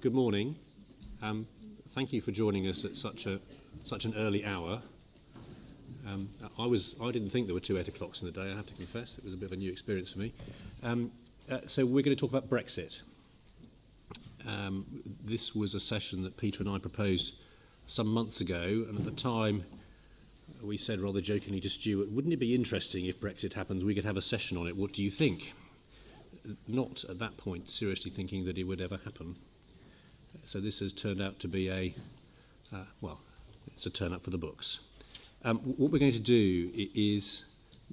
Good morning. Thank you for joining us at such an early hour. I didn't think there were two 8 o'clocks in the day, I have to confess. It was a bit of a new experience for me. So we're going to talk about Brexit. This was a session that Peter and I proposed some months ago, and at the time we said rather jokingly to Stuart, wouldn't it be interesting if Brexit happens, we could have a session on it, what do you think? Not at that point seriously thinking that it would ever happen. So this has turned out to be it's a turn up for the books. What we're going to do is,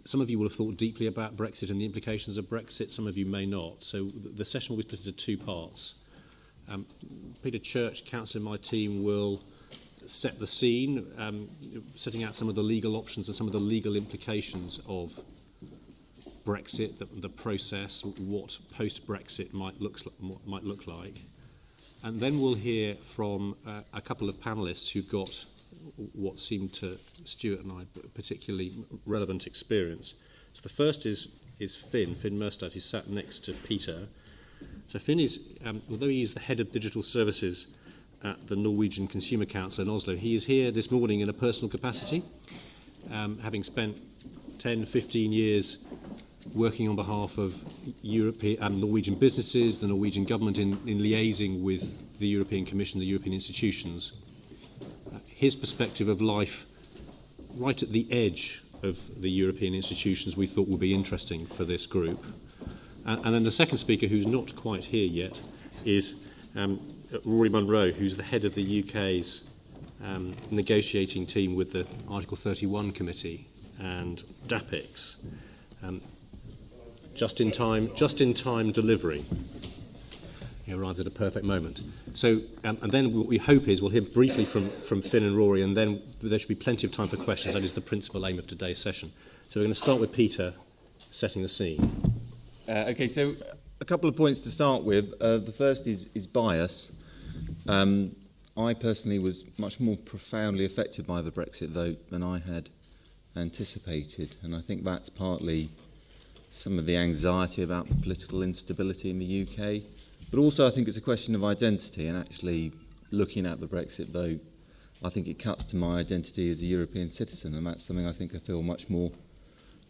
some of you will have thought deeply about Brexit and the implications of Brexit, some of you may not. So the session will be split into 2 parts. Peter Church, counsellor in my team, will set the scene, setting out some of the legal options and some of the legal implications of Brexit, the process, what post-Brexit might look like. And then we'll hear from a couple of panellists who've got what seemed to Stuart and I particularly relevant experience. So the first is Finn Merstad, who sat next to Peter. So Finn is, although he is the head of digital services at the Norwegian Consumer Council in Oslo, he is here this morning in a personal capacity, having spent 10, 15 years working on behalf of European and Norwegian businesses, the Norwegian government in liaising with the European Commission, the European institutions. His perspective of life right at the edge of the European institutions we thought would be interesting for this group. And then the second speaker, who's not quite here yet, is Rory Munro, who's the head of the UK's negotiating team with the Article 31 Committee and DAPIX. Just-in-time delivery. He arrived at a perfect moment. So, and then what we hope is we'll hear briefly from Finn and Rory, and then there should be plenty of time for questions. That is the principal aim of today's session. So we're going to start with Peter setting the scene. Okay, so a couple of points to start with. The first is bias. I personally was much more profoundly affected by the Brexit vote than I had anticipated, and I think that's partly some of the anxiety about the political instability in the UK, but also I think it's a question of identity, and actually looking at the Brexit vote, I think it cuts to my identity as a European citizen, and that's something I think I feel much more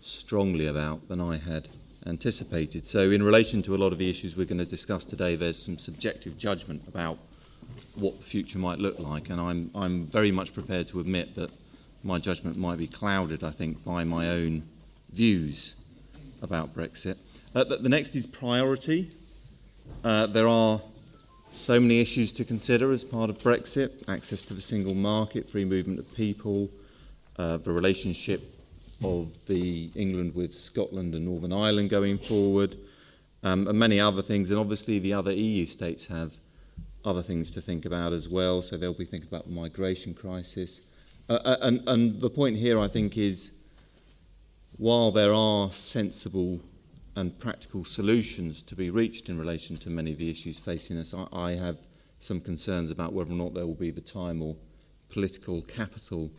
strongly about than I had anticipated. So in relation to a lot of the issues we're going to discuss today, there's some subjective judgment about what the future might look like, and I'm very much prepared to admit that my judgment might be clouded, I think, by my own views about Brexit. The next is priority. There are so many issues to consider as part of Brexit: access to the single market, free movement of people, the relationship of the England with Scotland and Northern Ireland going forward, and many other things. And obviously the other EU states have other things to think about as well, so they'll be thinking about the migration crisis. And the point here, I think, is while there are sensible and practical solutions to be reached in relation to many of the issues facing us, I have some concerns about whether or not there will be the time or political capital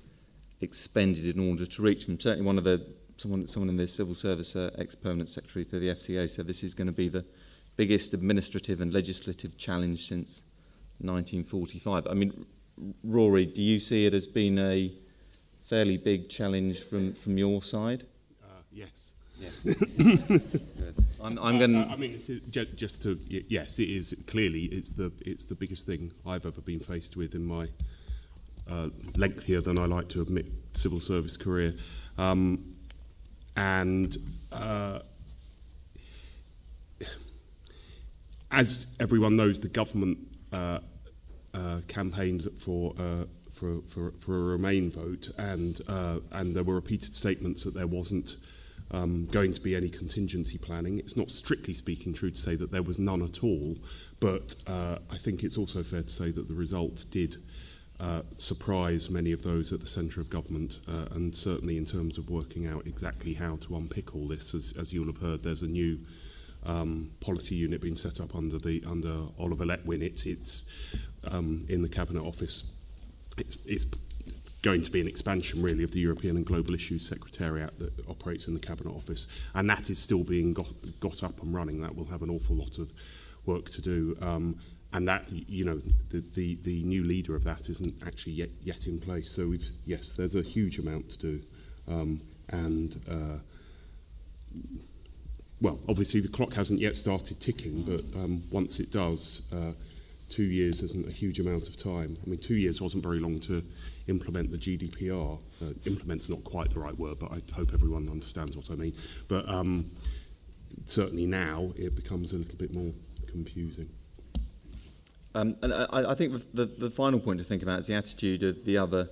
expended in order to reach them. Certainly someone in the civil service, ex-permanent secretary for the FCO, said this is going to be the biggest administrative and legislative challenge since 1945. I mean, Rory, do you see it as being a fairly big challenge from your side? Yes. Yes. I'm going. I mean, yes, it is. Clearly, it's the biggest thing I've ever been faced with in my lengthier than I like to admit civil service career, as everyone knows, the government campaigned for a Remain vote, and there were repeated statements that there wasn't going to be any contingency planning. It's not strictly speaking true to say that there was none at all, but I think it's also fair to say that the result did surprise many of those at the centre of government, and certainly in terms of working out exactly how to unpick all this. As you'll have heard, there's a new policy unit being set up under Oliver Letwin. It's in the Cabinet Office. It's going to be an expansion, really, of the European and Global Issues Secretariat that operates in the Cabinet Office, and that is still being got up and running. That will have an awful lot of work to do. and that, you know, the new leader of that isn't actually yet in place. So yes, there's a huge amount to do, well, obviously the clock hasn't yet started ticking, but once it does, 2 years isn't a huge amount of time. I mean, 2 years wasn't very long to implement the GDPR. Implement's not quite the right word, but I hope everyone understands what I mean. But certainly now it becomes a little bit more confusing. And I think the final point to think about is the attitude of the other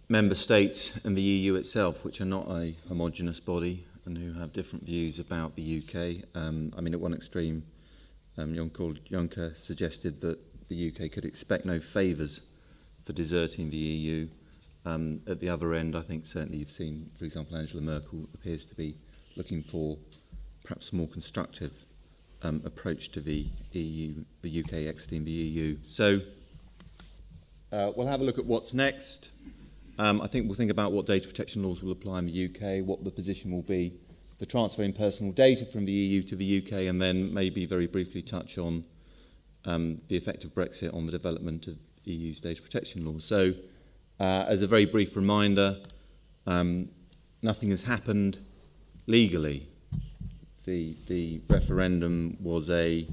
member states and the EU itself, which are not a homogenous body and who have different views about the UK. I mean, at one extreme, Jean-Claude Juncker suggested that the UK could expect no favours for deserting the EU. At the other end, I think certainly you've seen, for example, Angela Merkel appears to be looking for perhaps a more constructive approach to the EU, the UK exiting the EU. So we'll have a look at what's next. I think we'll think about what data protection laws will apply in the UK, what the position will be for transferring personal data from the EU to the UK, and then maybe very briefly touch on the effect of Brexit on the development of EU's data protection laws. So as a very brief reminder, nothing has happened legally. The referendum was an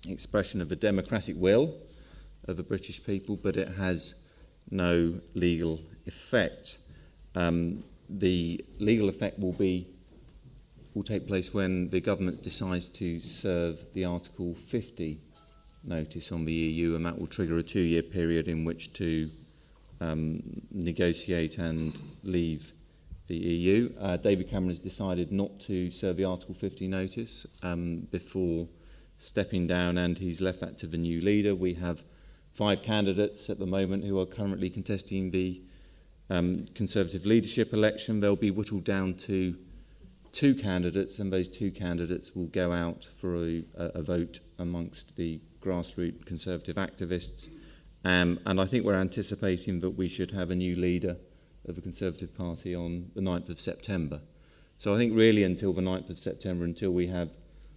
expression of the democratic will of the British people, but it has no legal effect. The legal effect will take place when the government decides to serve the Article 50 notice on the EU, and that will trigger a 2-year period in which to negotiate and leave the EU. David Cameron has decided not to serve the Article 50 notice before stepping down, and he's left that to the new leader. We have 5 candidates at the moment who are currently contesting the Conservative leadership election. They'll be whittled down to 2 candidates, and those 2 candidates will go out for a vote amongst the grassroots Conservative activists. And I think we're anticipating that we should have a new leader of the Conservative Party on the 9th of September. So I think really until the 9th of September, until we have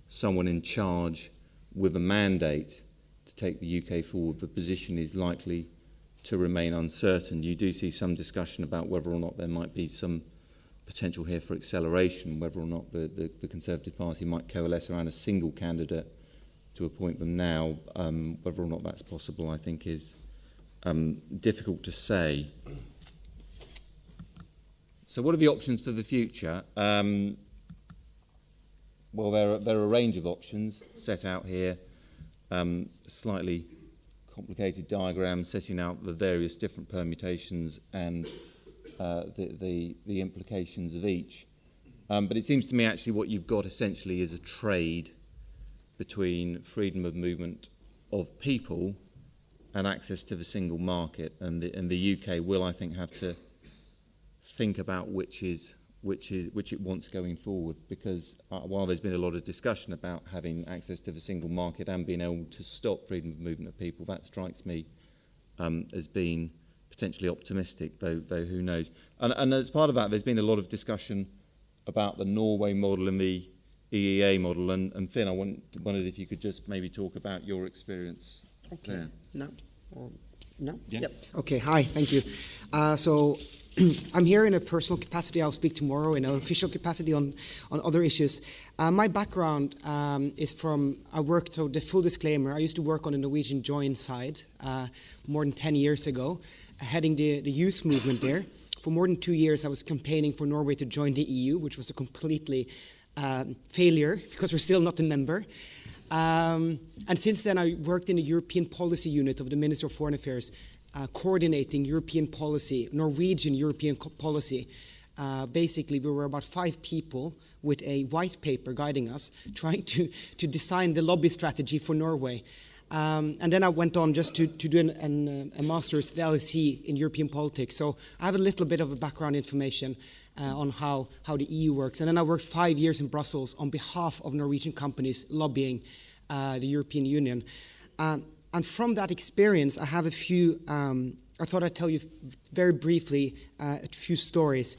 someone in charge with a mandate to take the UK forward, the position is likely to remain uncertain. You do see some discussion about whether or not there might be some potential here for acceleration, whether or not the Conservative Party might coalesce around a single candidate to appoint them now. Whether or not that's possible, I think, is difficult to say. So what are the options for the future? Well, there are a range of options set out here. Slightly complicated diagram setting out the various different permutations and the implications of each. But it seems to me actually what you've got essentially is a trade between freedom of movement of people and access to the single market. And the UK will, I think, have to think about which it wants going forward, because while there's been a lot of discussion about having access to the single market and being able to stop freedom of movement of people, that strikes me as being potentially optimistic, though who knows. And as part of that, there's been a lot of discussion about the Norway model and the EEA model. And Finn, I wondered if you could just maybe talk about your experience there. No? Yeah. Yep. Okay, hi, thank you. So I'm here in a personal capacity. I'll speak tomorrow in an official capacity on other issues. My background is I worked, so the full disclaimer, I used to work on the Norwegian Join side more than 10 years ago, heading the youth movement there. For more than 2 years, I was campaigning for Norway to join the EU, which was a completely failure because we're still not a member. And since then, I worked in the European policy unit of the Minister of Foreign Affairs, coordinating European policy, Norwegian European policy. Basically, we were about 5 people with a white paper guiding us, trying to design the lobby strategy for Norway. And then I went on just to do a master's at LSE in European politics. So I have a little bit of a background information on how the EU works. And then I worked 5 years in Brussels on behalf of Norwegian companies lobbying the European Union. And from that experience, I have a few, I thought I'd tell you very briefly a few stories.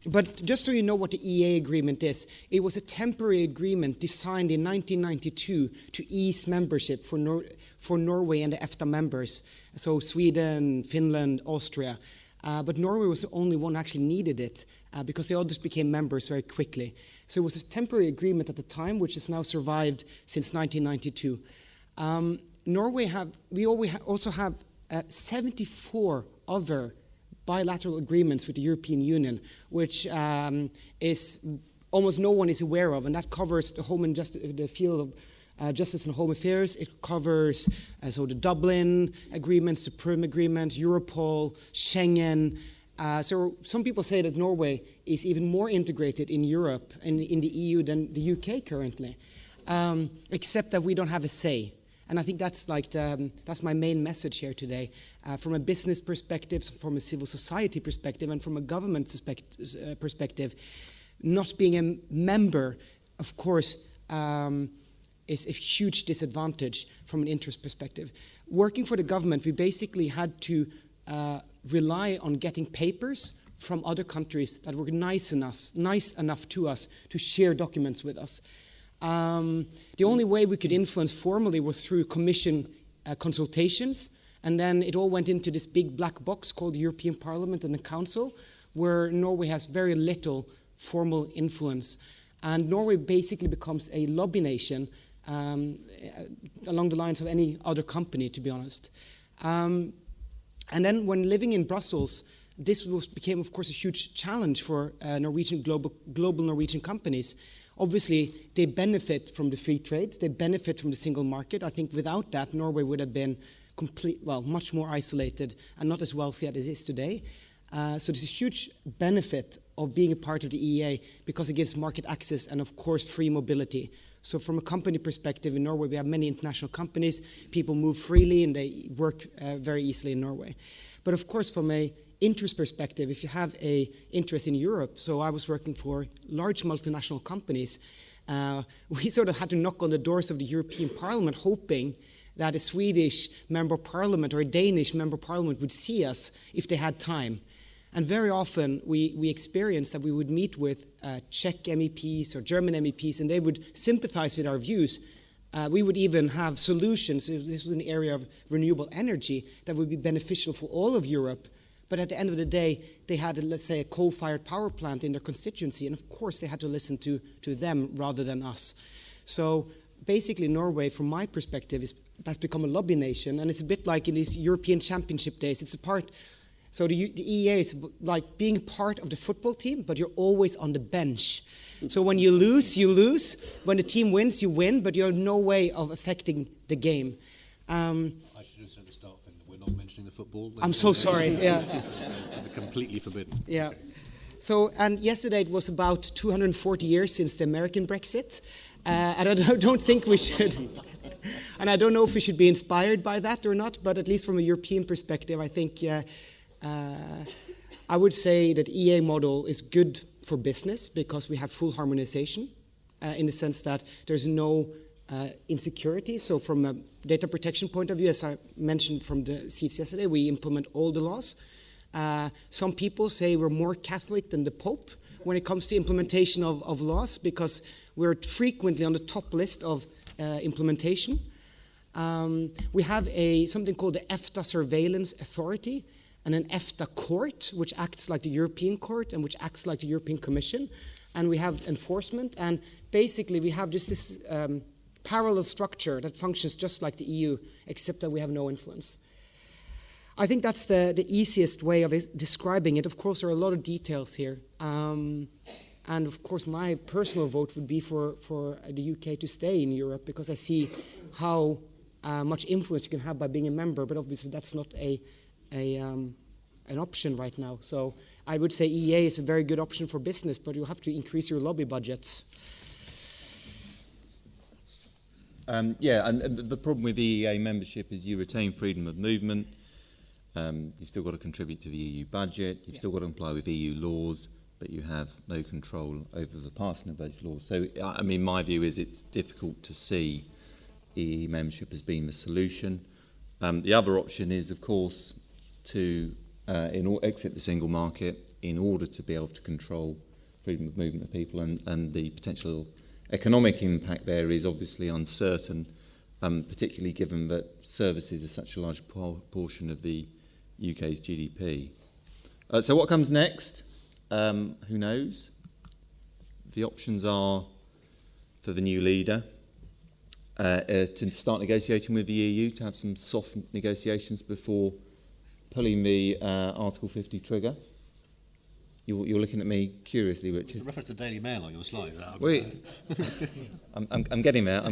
But just so you know what the EEA agreement is, it was a temporary agreement designed in 1992 to ease membership for Norway and the EFTA members, so Sweden, Finland, Austria. But Norway was the only one who actually needed it because the others became members very quickly. So it was a temporary agreement at the time, which has now survived since 1992. We also have 74 other bilateral agreements with the European Union, which is almost no one is aware of, and that covers the field of justice and home affairs. It covers so the Dublin agreements, the Prüm agreement, Europol, Schengen. So some people say that Norway is even more integrated in Europe and in the EU than the UK currently, except that we don't have a say. And I think that's that's my main message here today, from a business perspective, from a civil society perspective, and from a government perspective. Not being a member, of course, is a huge disadvantage from an interest perspective. Working for the government, we basically had to rely on getting papers from other countries that were nice enough to us to share documents with us. The only way we could influence formally was through commission consultations, and then it all went into this big black box called the European Parliament and the Council, where Norway has very little formal influence. And Norway basically becomes a lobby nation along the lines of any other company, to be honest. And then when living in Brussels, this became, of course, a huge challenge for global Norwegian companies. Obviously, they benefit from the free trade. They benefit from the single market. I think without that, Norway would have been much more isolated and not as wealthy as it is today. So there's a huge benefit of being a part of the EEA because it gives market access and, of course, free mobility. So from a company perspective, in Norway, we have many international companies. People move freely and they work very easily in Norway. But, of course, from a interest perspective, if you have an interest in Europe, so I was working for large multinational companies, we sort of had to knock on the doors of the European Parliament hoping that a Swedish member of parliament or a Danish member of parliament would see us if they had time. And very often we experienced that we would meet with Czech MEPs or German MEPs, and they would sympathize with our views. We would even have solutions, if this was an area of renewable energy, that would be beneficial for all of Europe. But at the end of the day, they had, let's say, a coal-fired power plant in their constituency, and of course they had to listen to them rather than us. So basically Norway, from my perspective, has become a lobby nation, and it's a bit like in these European Championship days. So the EEA is like being part of the football team, but you're always on the bench. So when you lose, you lose. When the team wins, you win, but you have no way of affecting the game. I should have said at the start that we're not mentioning the football. I'm so sorry. Yeah, It's completely forbidden. Yeah. So, and yesterday it was about 240 years since the American Brexit. And I don't think we should, and I don't know if we should be inspired by that or not, but at least from a European perspective, I think I would say that EA model is good for business because we have full harmonization in the sense that there's no insecurity. So from a data protection point of view, as I mentioned from the seats yesterday, we implement all the laws. Some people say we're more Catholic than the Pope when it comes to implementation of laws because we're frequently on the top list of implementation. We have something called the EFTA Surveillance Authority and an EFTA Court, which acts like the European Court and which acts like the European Commission. And we have enforcement. And basically, we have just this parallel structure that functions just like the EU, except that we have no influence. I think that's the easiest way of describing it. Of course, there are a lot of details here. And of course, my personal vote would be for the UK to stay in Europe because I see how much influence you can have by being a member. But obviously, that's not an option right now. So I would say EEA is a very good option for business, but you have to increase your lobby budgets. And the problem with EEA membership is you retain freedom of movement. You've still got to contribute to the EU budget. You've still got to comply with EU laws, but you have no control over the passing of those laws. So, I mean, my view is it's difficult to see EEA membership as being the solution. The other option is, of course, to exit the single market in order to be able to control freedom of movement of people, and the potential economic impact there is obviously uncertain, particularly given that services are such a large portion of the UK's GDP. So what comes next? Who knows? The options are for the new leader to start negotiating with the EU, to have some soft negotiations before pulling the Article 50 trigger. You're looking at me curiously, Richard. The reference to the Daily Mail on your slide. I'm getting there.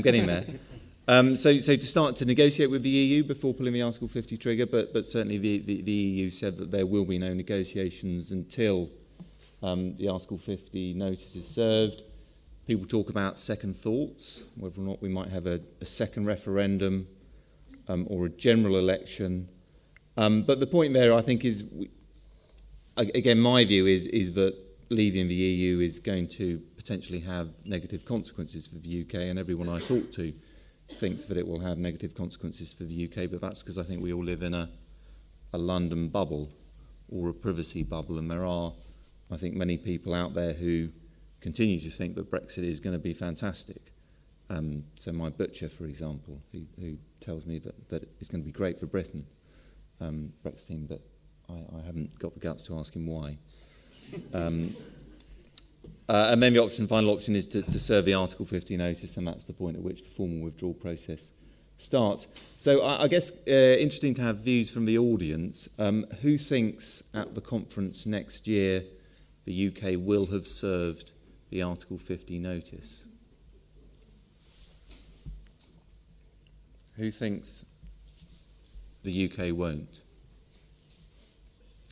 So to start to negotiate with the EU before pulling the Article 50 trigger, but certainly the EU said that there will be no negotiations until the Article 50 notice is served. People talk about second thoughts, whether or not we might have a second referendum or a general election. But the point there, I think, is, again, my view is that leaving the EU is going to potentially have negative consequences for the UK, and everyone I talk to thinks that it will have negative consequences for the UK, but that's because I think we all live in a London bubble or a privacy bubble, and there are, I think, many people out there who continue to think that Brexit is going to be fantastic. So my butcher, for example, who tells me that it's going to be great for Britain, Brexit, but I haven't got the guts to ask him why. And then the final option is to serve the Article 50 notice, and that's the point at which the formal withdrawal process starts. So I guess interesting to have views from the audience. Who thinks at the conference next year the UK will have served the Article 50 notice? Who thinks the UK won't?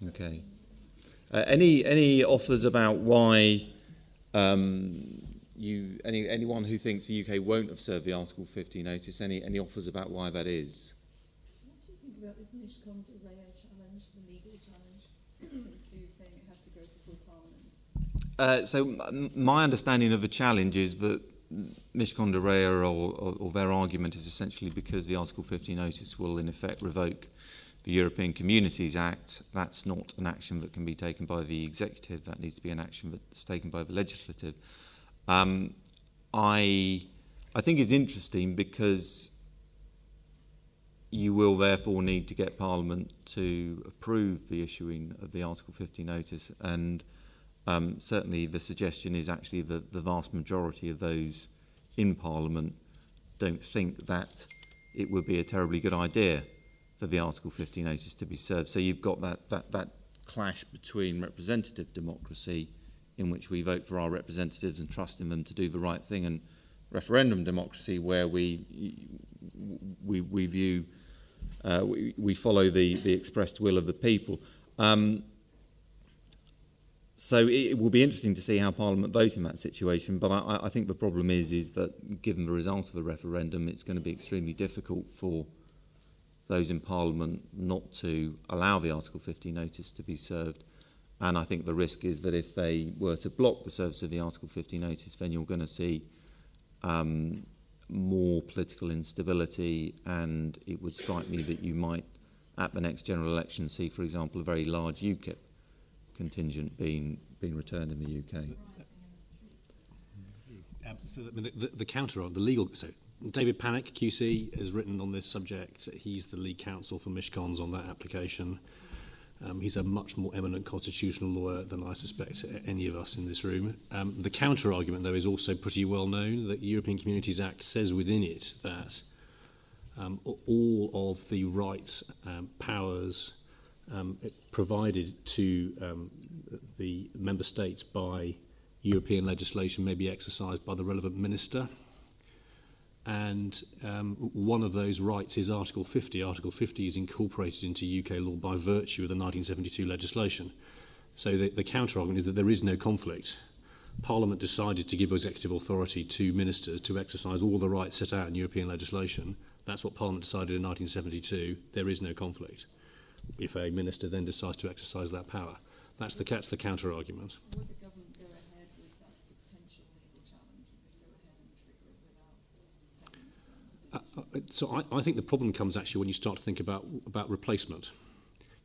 Okay. Any offers about why anyone who thinks the UK won't have served the Article 50 notice? Any offers about why that is? What do you think about this Mishcon to Raya challenge, the legal challenge? So you're saying it has to go before Parliament? So my understanding of the challenge is that Mishcon de Raya or their argument is essentially because the Article 50 notice will in effect revoke the European Communities Act. That's not an action that can be taken by the executive. That needs to be an action that's taken by the legislative. I think it's interesting because you will therefore need to get Parliament to approve the issuing of the Article 50 notice, and certainly the suggestion is actually that the vast majority of those in Parliament don't think that it would be a terribly good idea for the Article 50 notice to be served. So you've got that clash between representative democracy, in which we vote for our representatives and trust in them to do the right thing, and referendum democracy, where we view we follow the expressed will of the people. So it will be interesting to see how Parliament vote in that situation, but I think the problem is that given the result of the referendum, it's going to be extremely difficult for those in Parliament not to allow the Article 50 notice to be served. And I think the risk is that if they were to block the service of the Article 50 notice, then you're going to see more political instability, and it would strike me that you might, at the next general election, see, for example, a very large UKIP contingent being returned in the UK. So the counter on the legal... So David Panic, QC, has written on this subject. He's the lead counsel for Mishcons on that application. He's a much more eminent constitutional lawyer than I suspect any of us in this room. The counter-argument, though, is also pretty well known. The European Communities Act says within it that all of the rights, powers provided to the member states by European legislation may be exercised by the relevant minister. And one of those rights is Article 50. Article 50 is incorporated into UK law by virtue of the 1972 legislation. So the counter-argument is that there is no conflict. Parliament decided to give executive authority to ministers to exercise all the rights set out in European legislation. That's what Parliament decided in 1972. There is no conflict if a minister then decides to exercise that power. That's the counter-argument. Would the government go ahead with that potential legal challenge? Would they go ahead and trigger it without having So I think the problem comes actually when you start to think about replacement.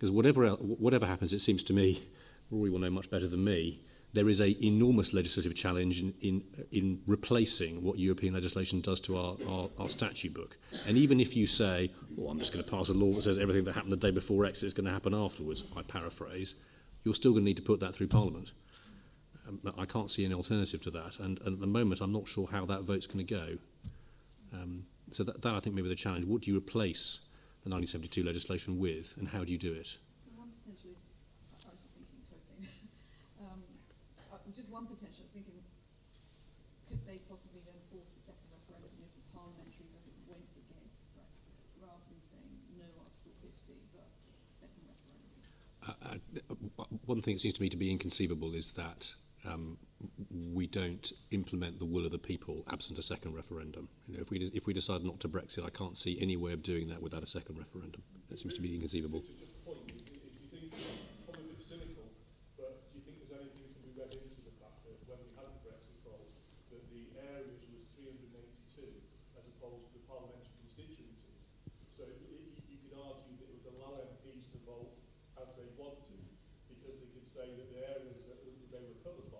Because whatever happens, it seems to me, Rory will know much better than me, there is an enormous legislative challenge in replacing what European legislation does to our statute book. And even if you say, well, I'm just going to pass a law that says everything that happened the day before X is going to happen afterwards, I paraphrase, you're still going to need to put that through Parliament. I can't see any alternative to that. And at the moment, I'm not sure how that vote's going to go. So that I think may be the challenge. What do you replace the 1972 legislation with, and how do you do it? One potential is, I was just thinking, just one potential, I was thinking, could they possibly then force a second referendum if the parliamentary vote went against Brexit, rather than saying no Article 50, but second referendum? One thing that seems to me to be inconceivable is that we don't implement the will of the people absent a second referendum. You know, if we decide not to Brexit, I can't see any way of doing that without a second referendum. That seems to be inconceivable. Do you think it's probably a bit cynical, but do you think there's anything that can be read into the fact that when we had the Brexit vote, that the areas was 382 as opposed to the parliamentary constituencies? So you could argue that it would allow MPs to vote as they want to, because they could say that the areas that they were covered by,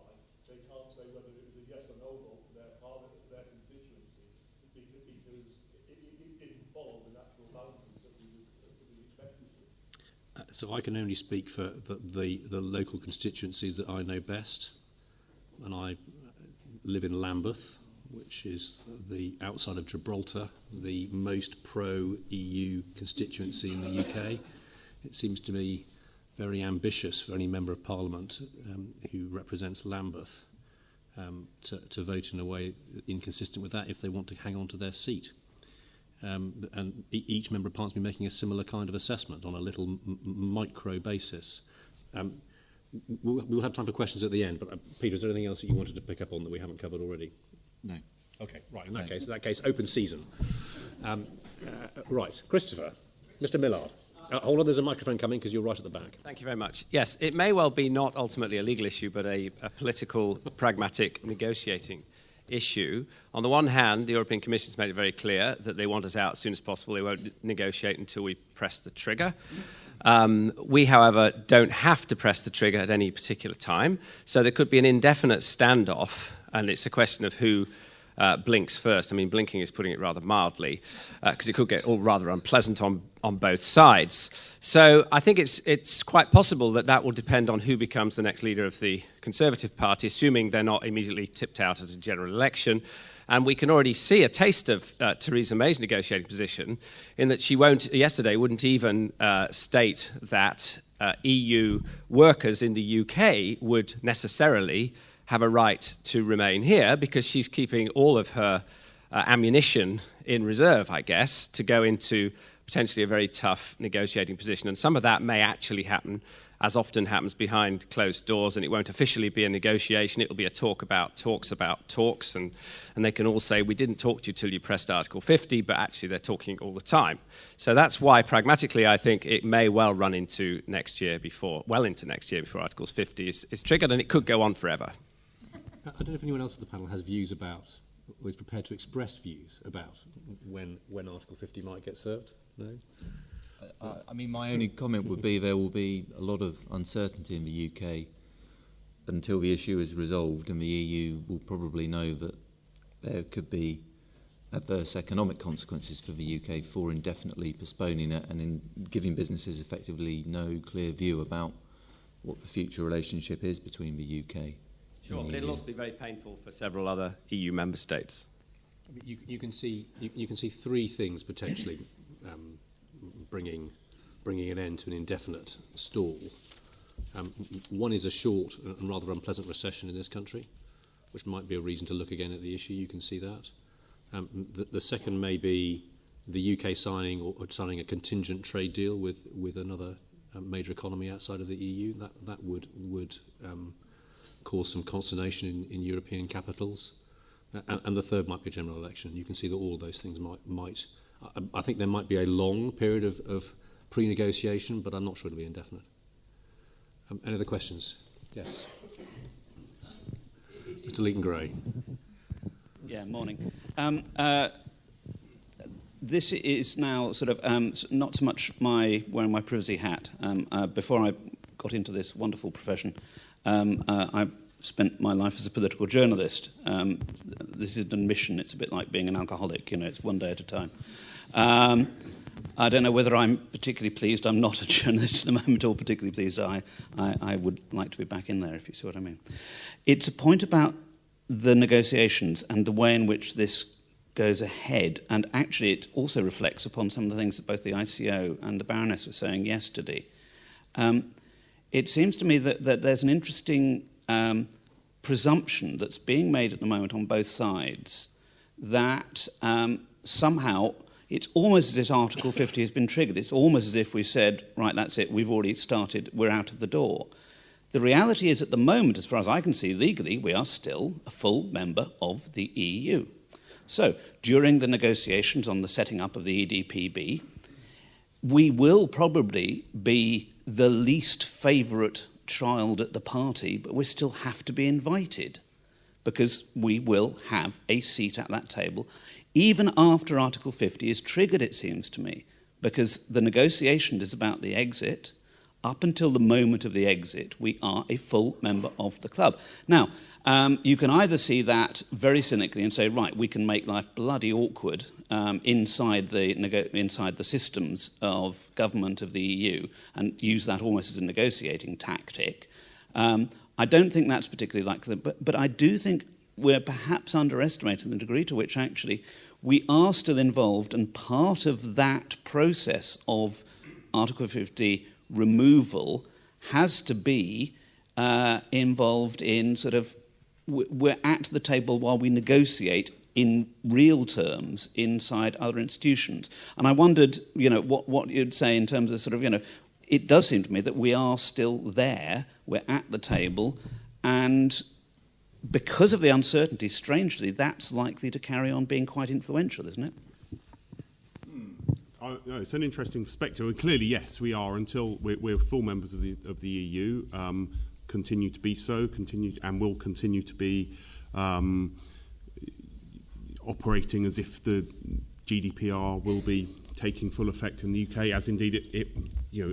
they can't say whether it was a yes or no vote for their parliament, for their constituency, because it didn't follow the natural boundaries that we expected to. So I can only speak for the local constituencies that I know best, and I live in Lambeth, which is the outside of Gibraltar, the most pro-EU constituency in the UK. It seems to me very ambitious for any member of Parliament who represents Lambeth to vote in a way inconsistent with that if they want to hang on to their seat. And each member of Parliament will be making a similar kind of assessment on a little micro basis. We'll have time for questions at the end, but Peter, is there anything else that you wanted to pick up on that we haven't covered already? No. Okay, right, in that case, open season. Right, Christopher, Mr. Millard. Hold on, there's a microphone coming because you're right at the back. Thank you very much. Yes, it may well be not ultimately a legal issue, but a political, pragmatic negotiating issue. On the one hand, the European Commission has made it very clear that they want us out as soon as possible. They won't negotiate until we press the trigger. We, however, don't have to press the trigger at any particular time. So there could be an indefinite standoff, and it's a question of who blinks first. I mean, blinking is putting it rather mildly, because it could get all rather unpleasant on both sides. So I think it's quite possible that will depend on who becomes the next leader of the Conservative Party, assuming they're not immediately tipped out at a general election. And we can already see a taste of Theresa May's negotiating position in that she yesterday wouldn't even state that EU workers in the UK would necessarily have a right to remain here, because she's keeping all of her ammunition in reserve, I guess, to go into potentially a very tough negotiating position. And some of that may actually happen, as often happens, behind closed doors, and it won't officially be a negotiation. It'll be a talk about talks, and they can all say, we didn't talk to you till you pressed Article 50, but actually they're talking all the time. So that's why, pragmatically, I think it may well run into next year before Article 50 is triggered, and it could go on forever. I don't know if anyone else at the panel has views about, or is prepared to express views about when Article 50 might get served. No? I mean, my only comment would be there will be a lot of uncertainty in the UK until the issue is resolved, and the EU will probably know that there could be adverse economic consequences for the UK for indefinitely postponing it and in giving businesses effectively no clear view about what the future relationship is between the UK. Sure, but it'll also be very painful for several other EU member states. You can see three things potentially bringing an end to an indefinite stall. One is a short and rather unpleasant recession in this country, which might be a reason to look again at the issue. You can see that. The second may be the UK signing a contingent trade deal with another major economy outside of the EU. That would cause some consternation in European capitals. And the third might be a general election. You can see that all of those things might I think there might be a long period of pre-negotiation, but I'm not sure it'll be indefinite. Any other questions? Yes. Mr. Leaton-Gray. Yeah, morning. this is now sort of not so much wearing my privacy hat. Before I got into this wonderful profession, I spent my life as a political journalist. This is an admission. It's a bit like being an alcoholic. It's one day at a time. I don't know whether I'm particularly pleased. I'm not a journalist at the moment, or particularly pleased. I would like to be back in there, if you see what I mean. It's a point about the negotiations and the way in which this goes ahead, and actually it also reflects upon some of the things that both the ICO and the Baroness were saying yesterday. It seems to me that there's an interesting presumption that's being made at the moment on both sides that somehow it's almost as if Article 50 has been triggered. It's almost as if we said, right, that's it, we've already started, we're out of the door. The reality is, at the moment, as far as I can see, legally, we are still a full member of the EU. So, during the negotiations on the setting up of the EDPB, we will probably be the least favourite child at the party, but we still have to be invited, because we will have a seat at that table, even after Article 50 is triggered, it seems to me, because the negotiation is about the exit. Up until the moment of the exit, we are a full member of the club. Now, you can either see that very cynically and say, right, we can make life bloody awkward inside the systems of government of the EU and use that almost as a negotiating tactic. I don't think that's particularly likely, but I do think we're perhaps underestimating the degree to which actually we are still involved, and part of that process of Article 50 removal has to be involved in sort of, we're at the table while we negotiate in real terms inside other institutions. And I wondered, what you'd say in terms of sort of, it does seem to me that we are still there, we're at the table, and because of the uncertainty, strangely, that's likely to carry on being quite influential, isn't it? No, it's an interesting perspective. And clearly, yes, we are until we're full members of the EU. Continue to be so. And will continue to be operating as if the GDPR will be taking full effect in the UK, as indeed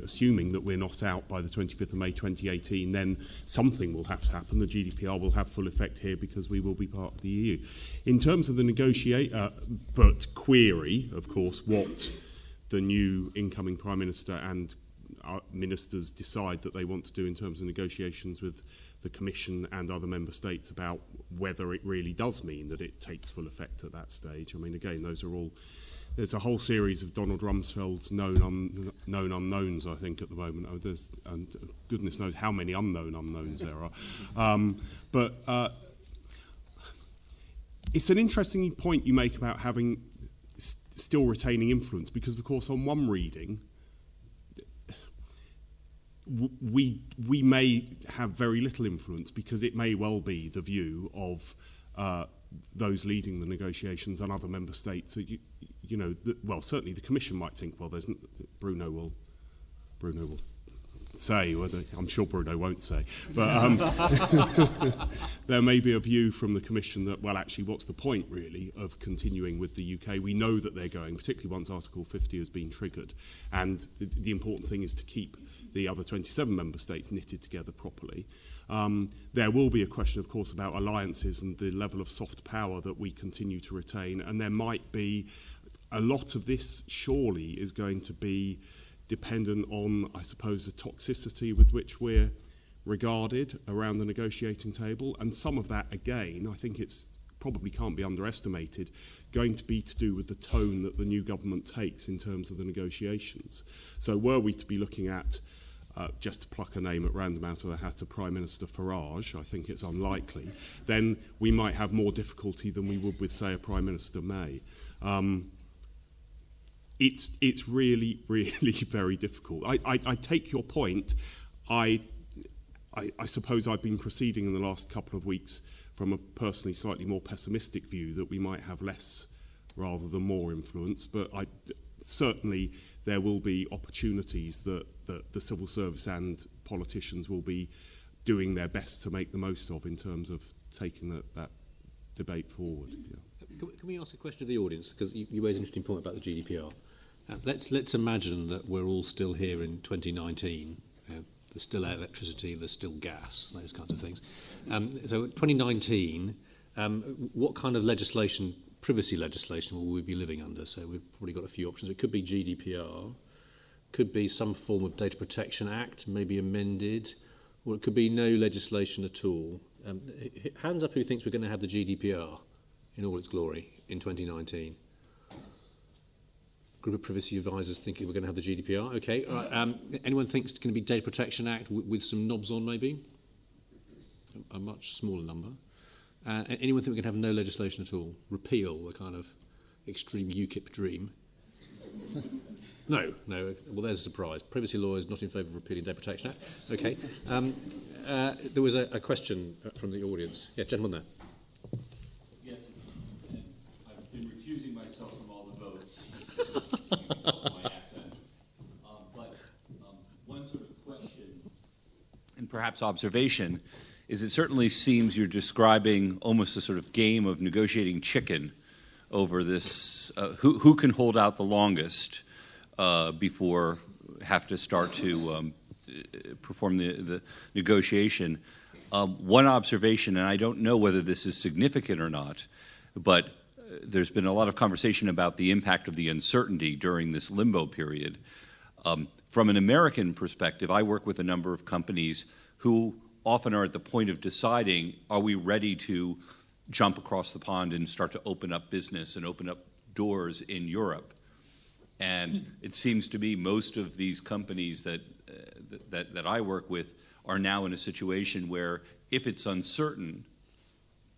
assuming that we're not out by the 25th of May 2018, then something will have to happen. The GDPR will have full effect here because we will be part of the EU. In terms of the but query, of course, what the new incoming Prime Minister and ministers decide that they want to do in terms of negotiations with the Commission and other member states about whether it really does mean that it takes full effect at that stage. I mean, again, those are all... There's a whole series of Donald Rumsfeld's known unknowns, I think, at the moment. And goodness knows how many unknown unknowns there are. But it's an interesting point you make about having still retaining influence, because, of course, on one reading, we may have very little influence, because it may well be the view of those leading the negotiations and other member states. Certainly the Commission might think, well, Bruno will say, whether I'm sure Bruno won't say, but there may be a view from the Commission that, well, actually, what's the point really of continuing with the UK? We know that they're going, particularly once Article 50 has been triggered, and the important thing is to keep the other 27 member states knitted together properly. There will be a question, of course, about alliances and the level of soft power that we continue to retain, and there might be a lot of this surely is going to be dependent on, I suppose, the toxicity with which we're regarded around the negotiating table. And some of that, again, I think it's probably can't be underestimated, going to be to do with the tone that the new government takes in terms of the negotiations. So were we to be looking at, just to pluck a name at random out of the hat, of Prime Minister Farage, I think it's unlikely, then we might have more difficulty than we would with, say, a Prime Minister May. It's really, really very difficult. I take your point. I suppose I've been proceeding in the last couple of weeks from a personally slightly more pessimistic view that we might have less rather than more influence, but certainly there will be opportunities that the civil service and politicians will be doing their best to make the most of in terms of taking that debate forward. Yeah. Can we ask a question of the audience? Because you raised an interesting point about the GDPR. Let's imagine that we're all still here in 2019. There's still electricity, there's still gas, those kinds of things. So 2019, what kind of legislation, privacy legislation, will we be living under? So we've probably got a few options. It could be GDPR, could be some form of Data Protection Act, maybe amended, or it could be no legislation at all. Hands up who thinks we're going to have the GDPR in all its glory in 2019. Group of privacy advisors thinking we're going to have the GDPR. Okay. All right. Anyone thinks it's going to be Data Protection Act with some knobs on, maybe? A much smaller number. Anyone think we can have no legislation at all? Repeal the kind of extreme UKIP dream? No. Well, there's a surprise. Privacy lawyers not in favour of repealing Data Protection Act. Okay. There was a question from the audience. Yeah, gentleman there. Yes, I've been recusing myself from all the votes. My accent. But one sort of question and perhaps observation is it certainly seems you're describing almost a sort of game of negotiating chicken over this, who can hold out the longest before have to start to perform the negotiation. One observation, and I don't know whether this is significant or not, but there's been a lot of conversation about the impact of the uncertainty during this limbo period. From an American perspective, I work with a number of companies who often are at the point of deciding, are we ready to jump across the pond and start to open up business and open up doors in Europe? And it seems to me most of these companies that I work with are now in a situation where if it's uncertain,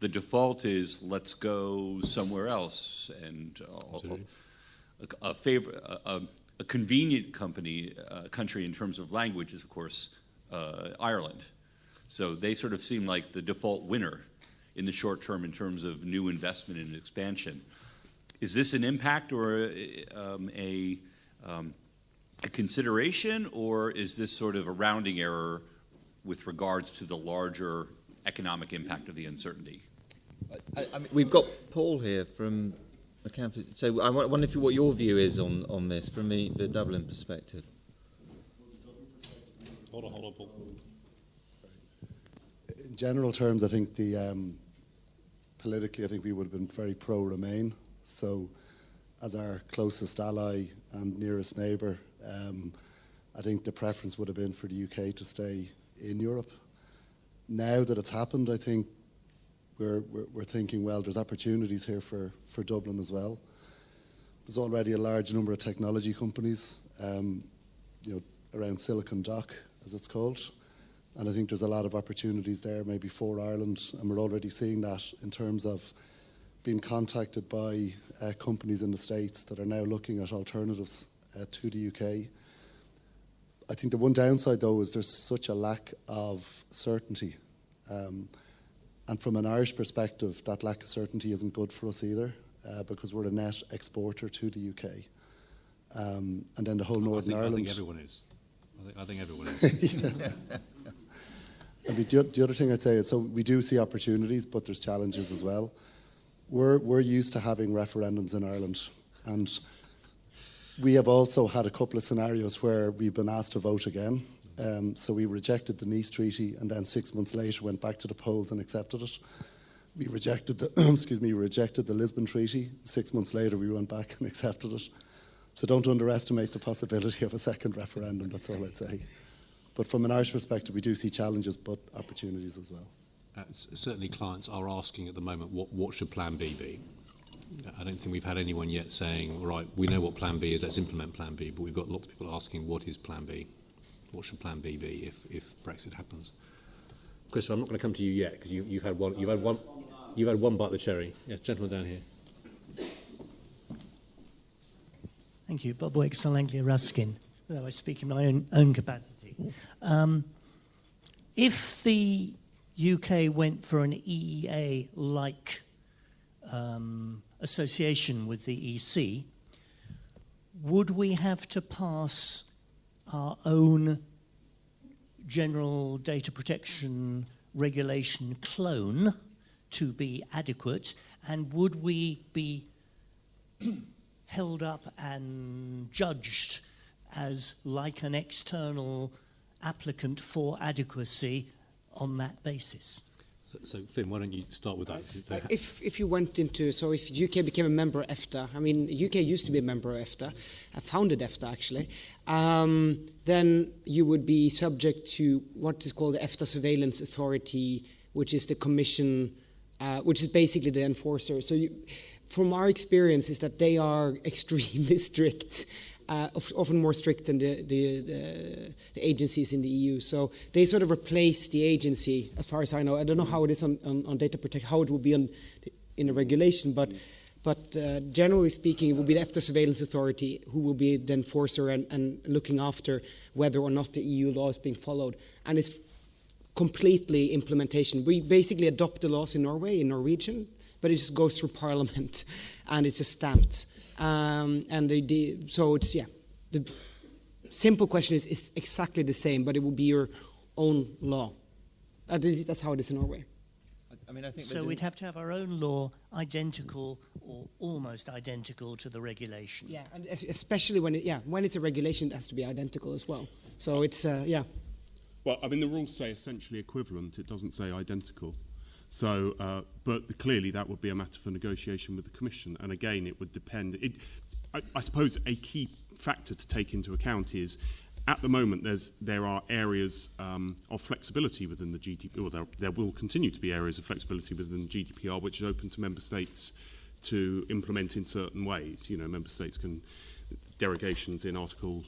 the default is let's go somewhere else. And a convenient country in terms of language is, of course, Ireland. So they sort of seem like the default winner in the short term in terms of new investment and expansion. Is this an impact or a consideration, or is this sort of a rounding error with regards to the larger economic impact of the uncertainty? I mean, we've got Paul here from Accounting. So I wonder what your view is on this from the Dublin perspective. Hold on, Paul. In general terms, I think politically, I think we would have been very pro-Remain. So, as our closest ally and nearest neighbour, I think the preference would have been for the UK to stay in Europe. Now that it's happened, I think we're thinking, well, there's opportunities here for Dublin as well. There's already a large number of technology companies, around Silicon Dock, as it's called. And I think there's a lot of opportunities there, maybe for Ireland, and we're already seeing that in terms of being contacted by companies in the States that are now looking at alternatives to the UK. I think the one downside, though, is there's such a lack of certainty. And from an Irish perspective, that lack of certainty isn't good for us either, because we're a net exporter to the UK. And then the whole Northern Ireland... I think everyone is. I think everyone is. I mean, the other thing I'd say is, so we do see opportunities, but there's challenges as well. We're used to having referendums in Ireland, and we have also had a couple of scenarios where we've been asked to vote again. So we rejected the Nice Treaty, and then 6 months later went back to the polls and accepted it. We rejected the Lisbon Treaty. 6 months later, we went back and accepted it. So don't underestimate the possibility of a second referendum. That's all I'd say. But from an Irish perspective, we do see challenges, but opportunities as well. Certainly clients are asking at the moment, what should Plan B be? I don't think we've had anyone yet saying, right, we know what Plan B is, let's implement Plan B, but we've got lots of people asking, what is Plan B? What should Plan B be if Brexit happens? Christopher, I'm not going to come to you yet, because you've had one bite of the cherry. Yes, gentleman down here. Thank you. Bob Wicks, Langlia Ruskin. Though I speak in my own capacity. If the UK went for an EEA-like association with the EC, would we have to pass our own general data protection regulation clone to be adequate, and would we be held up and judged as like an external applicant for adequacy on that basis? So, Finn, why don't you start with that? If you went into, so if UK became a member of EFTA, I mean, UK used to be a member of EFTA, founded EFTA actually, then you would be subject to what is called the EFTA Surveillance Authority, which is the commission, which is basically the enforcer. So from our experience is that they are extremely strict, often more strict than the agencies in the EU. So they sort of replace the agency, as far as I know. I don't know how it is on data protection, how it will be in a regulation, but generally speaking, it will be the EFTA Surveillance Authority who will be the enforcer and looking after whether or not the EU law is being followed. And it's completely implementation. We basically adopt the laws in Norway, in Norwegian, but it just goes through Parliament and it's just stamped. So it's, the simple question is exactly the same, but it will be your own law. That's how it is in Norway. I mean, I think so we'd have to have our own law identical or almost identical to the regulation. Yeah, and especially when it's a regulation, it has to be identical as well. So it's, Well, I mean, the rules say essentially equivalent. It doesn't say identical. So, but clearly that would be a matter for negotiation with the Commission. And again, it would depend. I suppose a key factor to take into account is, at the moment, there are areas of flexibility within the GDPR, or there will continue to be areas of flexibility within the GDPR, which is open to member states to implement in certain ways. You know, member states can, derogations in Article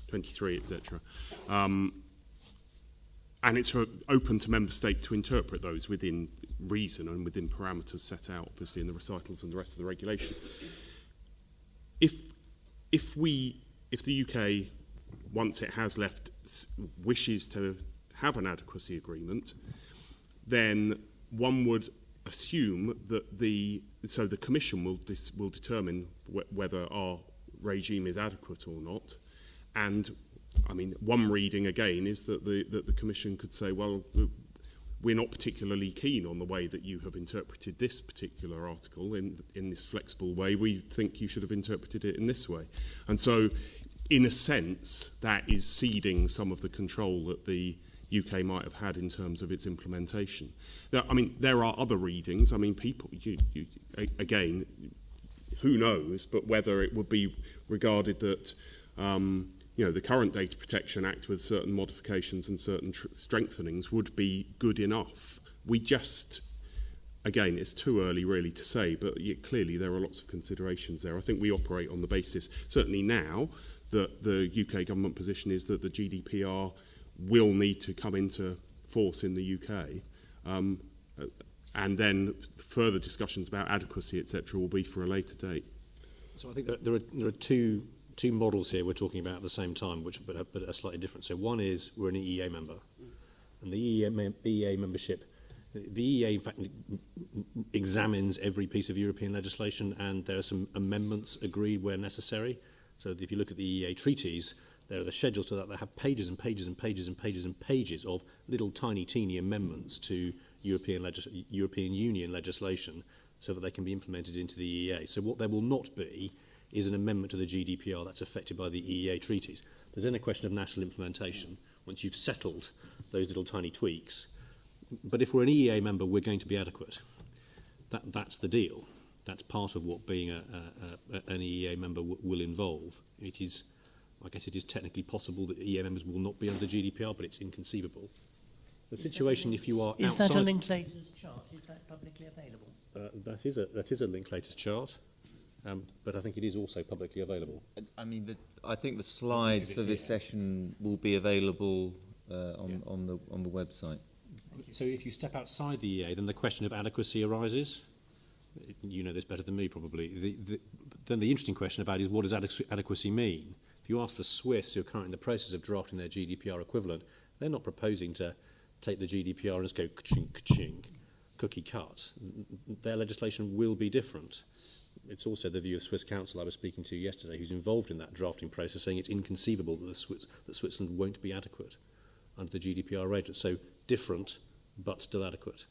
23, etc. And it's open to member states to interpret those within reason and within parameters set out, obviously, in the recitals and the rest of the regulation. If the UK, once it has left, wishes to have an adequacy agreement, then one would assume that the Commission will determine whether our regime is adequate or not, and I mean, one reading again is that the Commission could say, well, we're not particularly keen on the way that you have interpreted this particular article in this flexible way. We think you should have interpreted it in this way. And so, in a sense, that is ceding some of the control that the UK might have had in terms of its implementation. Now, I mean, there are other readings. I mean, again, who knows, but whether it would be regarded that the current Data Protection Act with certain modifications and certain strengthenings would be good enough. We just, again, it's too early really to say, but clearly there are lots of considerations there. I think we operate on the basis, certainly now, that the UK government position is that the GDPR will need to come into force in the UK, and then further discussions about adequacy, etc., will be for a later date. So I think that there are two models here we're talking about at the same time, but are slightly different. So one is we're an EEA member, and the EEA membership, the EEA in fact examines every piece of European legislation, and there are some amendments agreed where necessary. So if you look at the EEA treaties, there are the schedules to that have pages and pages and pages and pages and pages of little tiny teeny amendments to European Union legislation so that they can be implemented into the EEA. So what there will not be is an amendment to the GDPR that's affected by the EEA treaties. There's then a question of national implementation once you've settled those little tiny tweaks. But if we're an EEA member, we're going to be adequate. That's the deal. That's part of what being an EEA member will involve. I guess it is technically possible that EEA members will not be under the GDPR, but it's inconceivable. The situation, if you are Is outside... that a Linklaters chart? Is that publicly available? That is a Linklaters chart. But I think it is also publicly available. I mean, I think the slides for this session will be available on the website. So if you step outside the EA, then the question of adequacy arises. You know this better than me, probably. Then the interesting question about is what does adequacy mean? If you ask the Swiss, who are currently in the process of drafting their GDPR equivalent, they're not proposing to take the GDPR and just go ka-ching, ka-ching, cookie cut. Their legislation will be different. It's also the view of Swiss Council I was speaking to yesterday, who's involved in that drafting process, saying it's inconceivable that Switzerland won't be adequate under the GDPR arrangement. So different, but still adequate.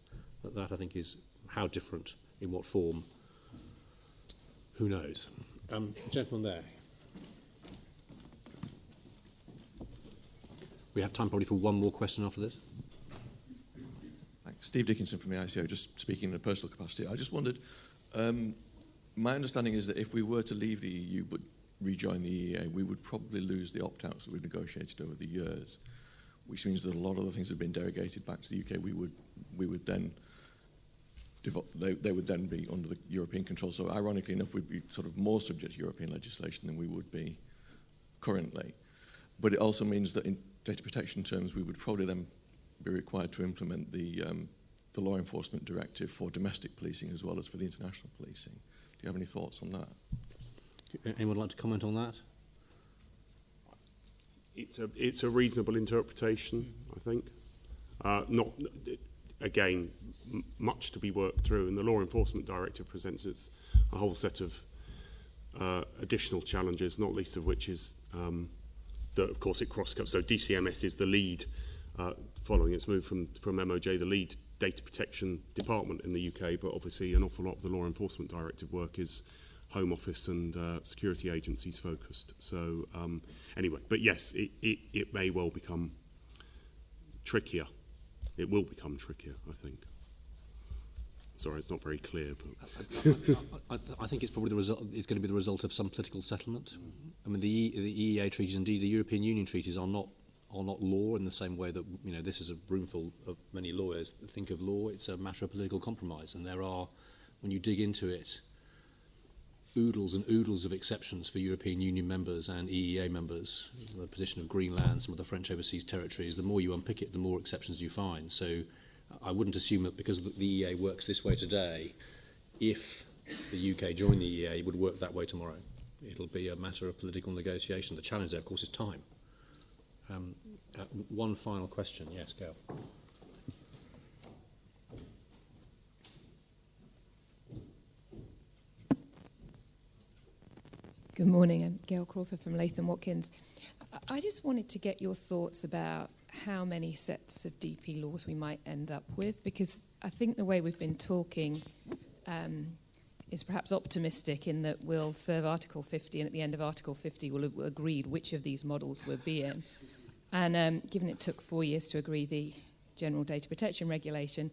That I think is how different, in what form, who knows. Gentleman there. We have time probably for one more question after this. Thanks. Steve Dickinson from the ICO, just speaking in a personal capacity. I just wondered, my understanding is that if we were to leave the EU but rejoin the EEA, we would probably lose the opt-outs that we've negotiated over the years, which means that a lot of the things that have been derogated back to the UK, we would then they would then be under the European control. So ironically enough, we'd be sort of more subject to European legislation than we would be currently. But it also means that in data protection terms, we would probably then be required to implement the law enforcement directive for domestic policing as well as for the international policing. Do you have any thoughts on that? Anyone like to comment on that? It's a reasonable interpretation, I think. Again, much to be worked through, and the Law Enforcement Directive presents us a whole set of additional challenges, not least of which is that, of course, it cross-cuts. So DCMS is the lead, following its move from MOJ, the lead data protection department in the UK, but obviously an awful lot of the Law Enforcement Directive work is Home Office and security agencies focused. So anyway, but yes, it may well become trickier. It will become trickier, I think. Sorry, it's not very clear, but I think it's probably the result. It's going to be the result of some political settlement. I mean, the EEA treaties, indeed the European Union treaties, are not law in the same way that this is a roomful of many lawyers that think of law. It's a matter of political compromise, and there are, when you dig into it, oodles and oodles of exceptions for European Union members and EEA members. The position of Greenland, some of the French overseas territories, the more you unpick it, the more exceptions you find. So I wouldn't assume that because the EEA works this way today, if the UK joined the EEA, it would work that way tomorrow. It'll be a matter of political negotiation. The challenge there, of course, is time. One final question. Yes, Gail. Good morning, I'm Gail Crawford from Latham Watkins. I just wanted to get your thoughts about how many sets of DP laws we might end up with, because I think the way we've been talking is perhaps optimistic in that we'll serve Article 50, and at the end of Article 50 we'll have agreed which of these models we'll be in. And given it took 4 years to agree the General Data Protection Regulation,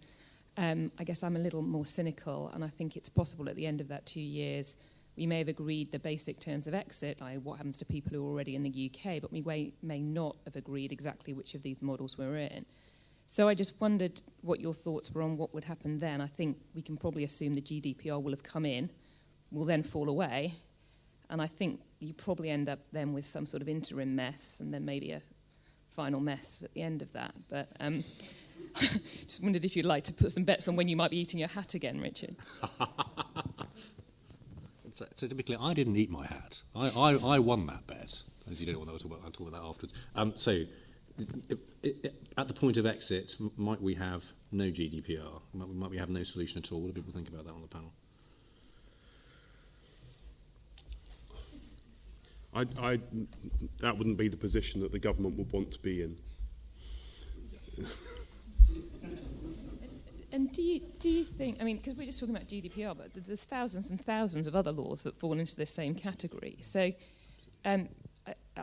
I guess I'm a little more cynical, and I think it's possible at the end of that 2 years we may have agreed the basic terms of exit, like what happens to people who are already in the UK, but we may not have agreed exactly which of these models we're in. So I just wondered what your thoughts were on what would happen then. I think we can probably assume the GDPR will have come in, will then fall away, and I think you probably end up then with some sort of interim mess and then maybe a final mess at the end of that. But just wondered if you'd like to put some bets on when you might be eating your hat again, Richard. So to be clear, I didn't eat my hat. I won that bet. As you don't want to talk about, I'll talk about that afterwards. So at the point of exit, might we have no GDPR? Might we have no solution at all? What do people think about that on the panel? That wouldn't be the position that the government would want to be in. And do you think, I mean, because we're just talking about GDPR, but there's thousands and thousands of other laws that fall into this same category. So I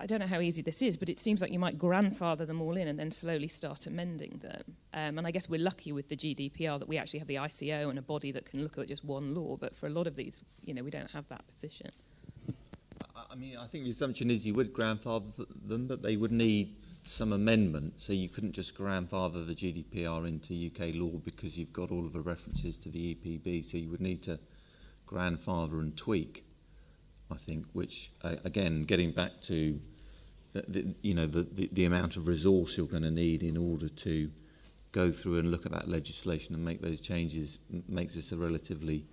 don't know how easy this is, but it seems like you might grandfather them all in and then slowly start amending them. And I guess we're lucky with the GDPR that we actually have the ICO and a body that can look at just one law. But for a lot of these, we don't have that position. I mean, I think the assumption is you would grandfather them, but they would need some amendment, so you couldn't just grandfather the GDPR into UK law because you've got all of the references to the EPB, so you would need to grandfather and tweak, I think, which, again, getting back to the amount of resource you're going to need in order to go through and look at that legislation and make those changes makes this a relatively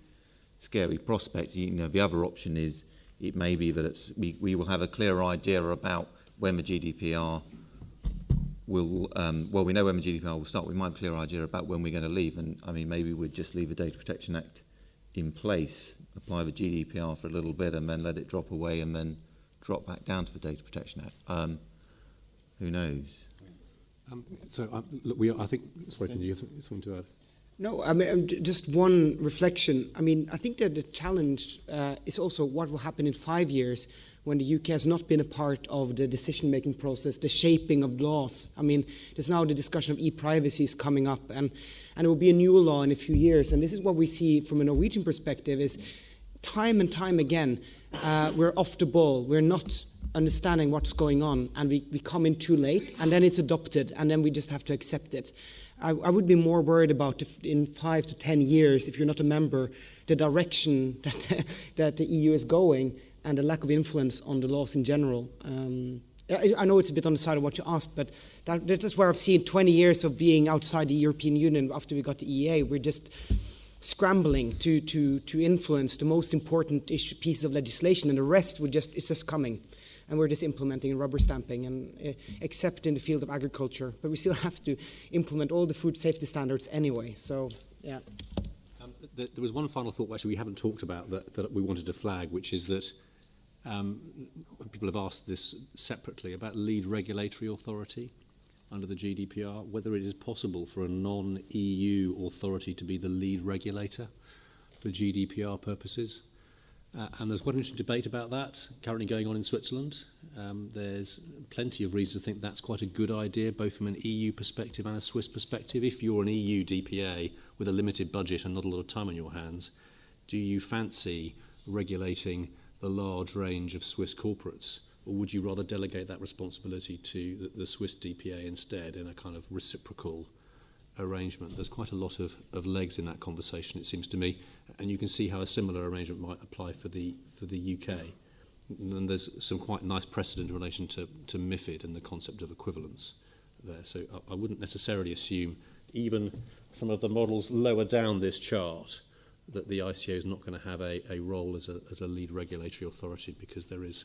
scary prospect. The other option is it may be that we will have a clearer idea about when the GDPR will, we know when the GDPR will start. We might have a clear idea about when we're going to leave. And, I mean, maybe we'd just leave the Data Protection Act in place, apply the GDPR for a little bit, and then let it drop away and then drop back down to the Data Protection Act. Who knows? Look, I think, sorry, do you have something to add? No, I mean, just one reflection. I mean, I think that the challenge is also what will happen in 5 years when the UK has not been a part of the decision-making process, the shaping of laws. I mean, there's now the discussion of e-privacy is coming up, and it will be a new law in a few years. And this is what we see from a Norwegian perspective is time and time again, we're off the ball. We're not understanding what's going on, and we come in too late, and then it's adopted, and then we just have to accept it. I would be more worried about if in 5 to 10 years, if you're not a member, the direction that the EU is going and the lack of influence on the laws in general. I know it's a bit on the side of what you asked, but that is where I've seen 20 years of being outside the European Union after we got the EEA. We're just scrambling to influence the most important pieces of legislation, and the rest is just coming. And we're just implementing and rubber stamping, and except in the field of agriculture. But we still have to implement all the food safety standards anyway. So, yeah. There was one final thought, actually, we haven't talked about that we wanted to flag, which is that people have asked this separately about lead regulatory authority under the GDPR, whether it is possible for a non-EU authority to be the lead regulator for GDPR purposes. And there's quite an interesting debate about that currently going on in Switzerland. There's plenty of reason to think that's quite a good idea, both from an EU perspective and a Swiss perspective. If you're an EU DPA with a limited budget and not a lot of time on your hands, do you fancy regulating the large range of Swiss corporates? Or would you rather delegate that responsibility to the Swiss DPA instead in a kind of reciprocal arrangement? There's quite a lot of legs in that conversation, it seems to me, and you can see how a similar arrangement might apply for the UK. And there's some quite nice precedent in relation to MiFID and the concept of equivalence there. So I wouldn't necessarily assume, even some of the models lower down this chart, that the ICO is not going to have a role as a lead regulatory authority, because there is,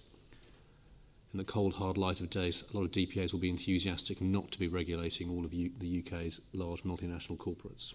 in the cold, hard light of days, a lot of DPAs will be enthusiastic not to be regulating all of the UK's large multinational corporates.